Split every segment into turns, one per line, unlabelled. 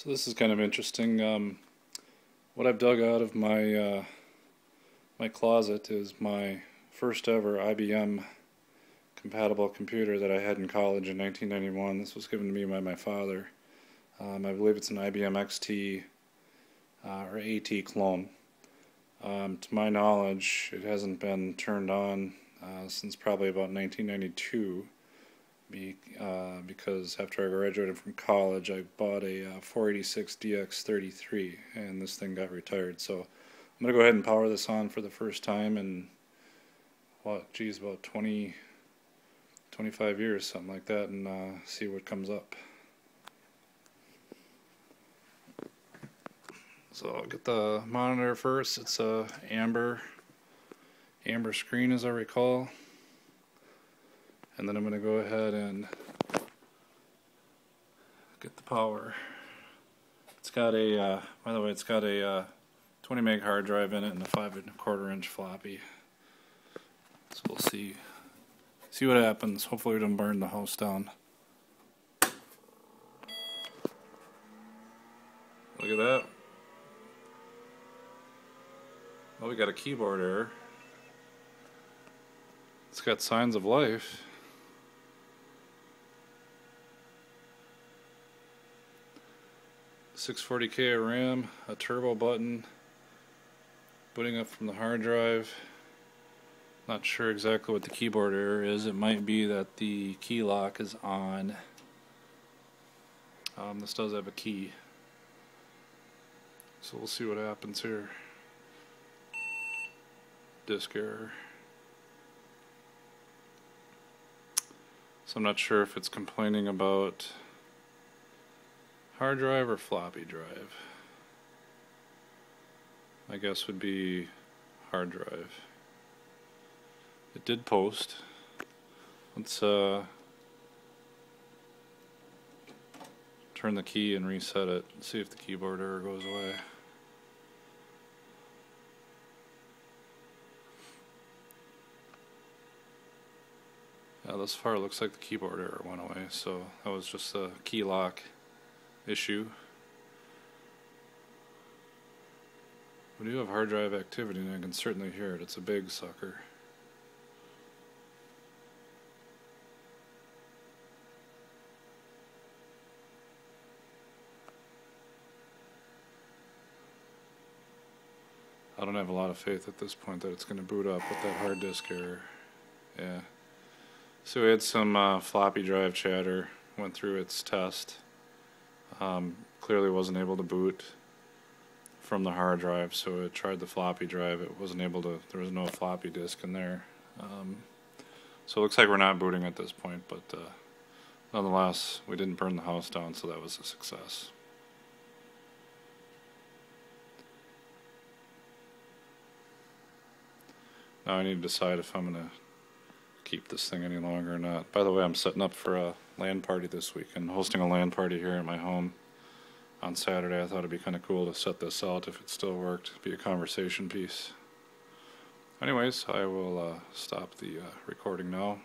So this is kind of interesting. What I've dug out of my my closet is my first ever IBM compatible computer that I had in college in 1991. This was given to me by my father. I believe it's an IBM XT or AT Clone. To my knowledge, it hasn't been turned on since probably about 1992. Because after I graduated from college, I bought a 486 DX33, and this thing got retired. So I'm going to go ahead and power this on for the first time in, about 25 years, something like that, and see what comes up. So I'll get the monitor first. It's a amber screen, as I recall. And then I'm going to go ahead and get the power. It's got a, by the way, it's got a 20 meg hard drive in it and a 5¼ inch floppy. So we'll see what happens. Hopefully we don't burn the house down. Look at that. Oh, we got a keyboard error. It's got signs of life. .640K of RAM, a turbo button, booting up from the hard drive. Not sure exactly what the keyboard error is. It might be that the key lock is on. This does have a key, so we'll see what happens here. Disk error. So I'm not sure if it's complaining about hard drive or floppy drive. My guess would be hard drive. It did post. Let's turn the key and reset it and see if the keyboard error goes away. Yeah, thus far it looks like the keyboard error went away, so that was just a key lock issue. We do have hard drive activity, and I can certainly hear it. It's a big sucker. I don't have a lot of faith at this point that it's going to boot up with that hard disk error. Yeah. So we had some floppy drive chatter, went through its test. Clearly wasn't able to boot from the hard drive, so it tried the floppy drive. It wasn't able to, there was no floppy disk in there. So it looks like we're not booting at this point, but nonetheless, we didn't burn the house down, so that was a success. Now I need to decide if I'm going to keep this thing any longer or not. By the way, I'm setting up for a LAN party this week and hosting a LAN party here at my home on Saturday. I thought it'd be kind of cool to set this out if it still worked, be a conversation piece. Anyways, I will stop the recording now.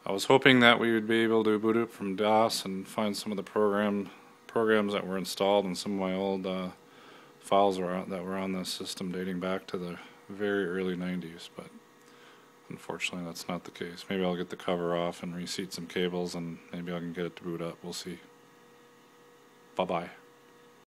I was hoping that we would be able to boot it from DOS and find some of the programs that were installed and some of my old files that were on this system dating back to the very early 90s, but unfortunately that's not the case. Maybe I'll get the cover off and reseat some cables and maybe I can get it to boot up. We'll see. Bye-bye.